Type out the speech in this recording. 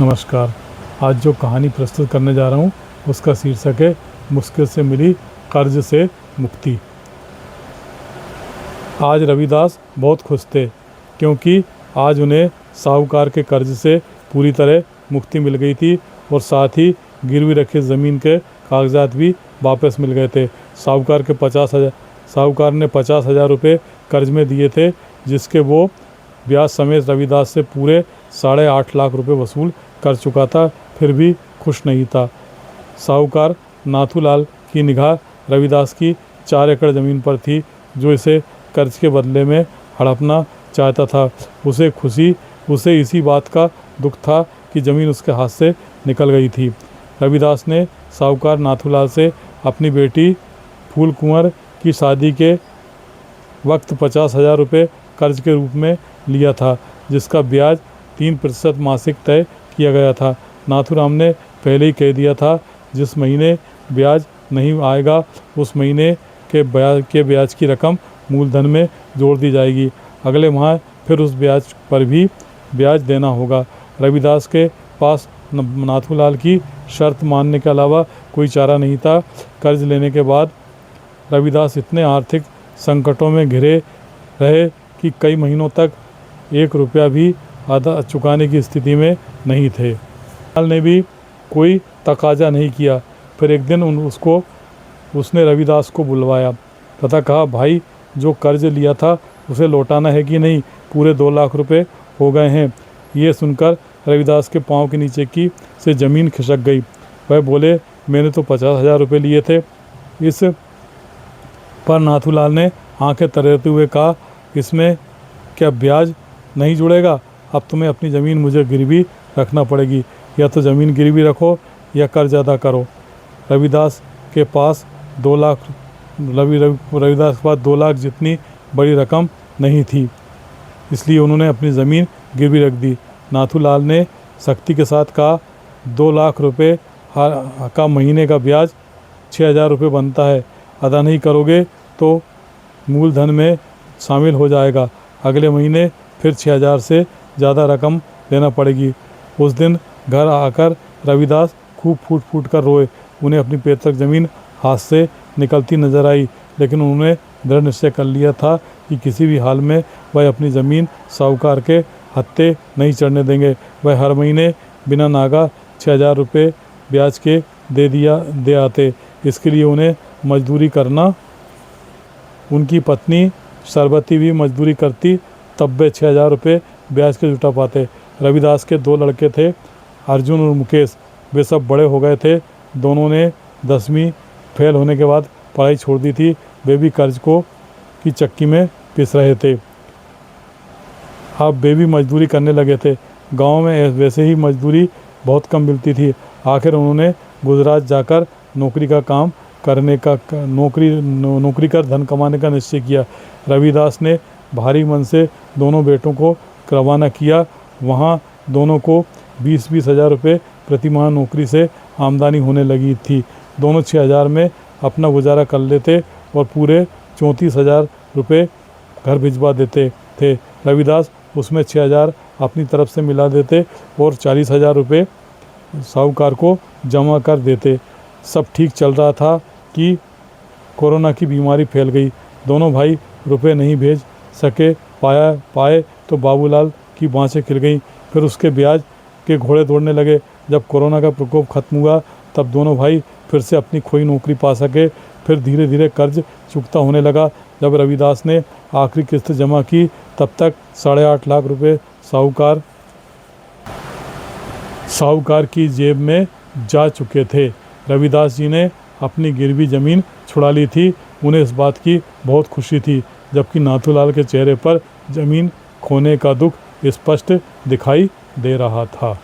नमस्कार। आज जो कहानी प्रस्तुत करने जा रहा हूँ उसका शीर्षक है मुश्किल से मिली कर्ज से मुक्ति। आज रविदास बहुत खुश थे क्योंकि आज उन्हें साहूकार के कर्ज से पूरी तरह मुक्ति मिल गई थी और साथ ही गिरवी रखे ज़मीन के कागजात भी वापस मिल गए थे। साहूकार ने 50,000 रुपये कर्ज में दिए थे, जिसके वो ब्याज समेत रविदास से पूरे 8.5 लाख रुपए वसूल कर चुका था, फिर भी खुश नहीं था। साहूकार नाथूलाल की निगाह रविदास की 4 एकड़ ज़मीन पर थी, जो इसे कर्ज के बदले में हड़पना चाहता था। उसे इसी बात का दुख था कि ज़मीन उसके हाथ से निकल गई थी। रविदास ने साहूकार नाथूलाल से अपनी बेटी फूल कुंवर की शादी के वक्त 50,000 रुपये कर्ज के रूप में लिया था, जिसका ब्याज 3% मासिक तय किया गया था। नाथूराम ने पहले ही कह दिया था, जिस महीने ब्याज नहीं आएगा उस महीने के ब्याज की रकम मूलधन में जोड़ दी जाएगी। अगले माह फिर उस ब्याज पर भी ब्याज देना होगा। रविदास के पास नाथूलाल की शर्त मानने के अलावा कोई चारा नहीं था। कर्ज लेने के बाद रविदास इतने आर्थिक संकटों में घिरे रहे कि कई महीनों तक 1 रुपया भी आधा चुकाने की स्थिति में नहीं थे। नाथूलाल ने भी कोई तकाजा नहीं किया। फिर एक दिन उसने रविदास को बुलवाया तथा कहा, भाई, जो कर्ज लिया था उसे लौटाना है कि नहीं? पूरे 2 लाख रुपए हो गए हैं। ये सुनकर रविदास के पाँव के नीचे की से ज़मीन खिसक गई। वह बोले, मैंने तो 50,000 रुपये लिए थे। इस पर नाथूलाल ने आंखें तरेरते हुए कहा, इसमें क्या ब्याज नहीं जुड़ेगा? अब तुम्हें अपनी ज़मीन मुझे गिरवी रखना पड़ेगी। या तो ज़मीन गिरवी रखो या कर्ज अदा करो। रविदास के पास 2 लाख जितनी बड़ी रकम नहीं थी, इसलिए उन्होंने अपनी ज़मीन गिरवी रख दी। नाथूलाल ने सख्ती के साथ कहा, 2 लाख रुपये का महीने का ब्याज 6,000 रुपये बनता है। अदा नहीं करोगे तो मूलधन में शामिल हो जाएगा। अगले महीने फिर 6,000 से ज़्यादा रकम देना पड़ेगी। उस दिन घर आकर रविदास खूब फूट कर रोए। उन्हें अपनी पैतृक ज़मीन हाथ से निकलती नजर आई, लेकिन उन्होंने दृढ़ निश्चय कर लिया था कि किसी भी हाल में वह अपनी ज़मीन साहूकार के हत्थे नहीं चढ़ने देंगे। वह हर महीने बिना नागा 6,000 रुपये ब्याज के दे आते। इसके लिए उन्हें मजदूरी करना, उनकी पत्नी सरबती भी मजदूरी करती, तब वे 6,000 रुपये ब्याज के जुटा पाते। रविदास के 2 लड़के थे, अर्जुन और मुकेश। वे सब बड़े हो गए थे। दोनों ने 10वीं फेल होने के बाद पढ़ाई छोड़ दी थी। वे भी कर्ज की चक्की में पिस रहे थे। अब वे भी मजदूरी करने लगे थे। गांव में वैसे ही मजदूरी बहुत कम मिलती थी। आखिर उन्होंने गुजरात जाकर नौकरी कर धन कमाने का निश्चय किया। रविदास ने भारी मन से दोनों बेटों को रवाना किया। वहाँ दोनों को 20-20 हज़ार रुपये प्रति माह नौकरी से आमदनी होने लगी थी। दोनों 6,000 में अपना गुजारा कर लेते और पूरे 34,000 रुपये घर भिजवा देते थे। रविदास उसमें 6,000 अपनी तरफ से मिला देते और 40,000 रुपये साहूकार को जमा कर देते। सब ठीक चल रहा था कि कोरोना की बीमारी फैल गई। दोनों भाई रुपए नहीं भेज पाए तो बाबूलाल की बाँछें खिल गईं। फिर उसके ब्याज के घोड़े दौड़ने लगे। जब कोरोना का प्रकोप खत्म हुआ तब दोनों भाई फिर से अपनी खोई नौकरी पा सके। फिर धीरे धीरे कर्ज चुकता होने लगा। जब रविदास ने आखिरी किस्त जमा की तब तक 8.5 लाख रुपये साहूकार की जेब में जा चुके थे। रविदास जी ने अपनी गिरवी ज़मीन छुड़ा ली थी। उन्हें इस बात की बहुत खुशी थी, जबकि नाथूलाल के चेहरे पर ज़मीन खोने का दुख स्पष्ट दिखाई दे रहा था।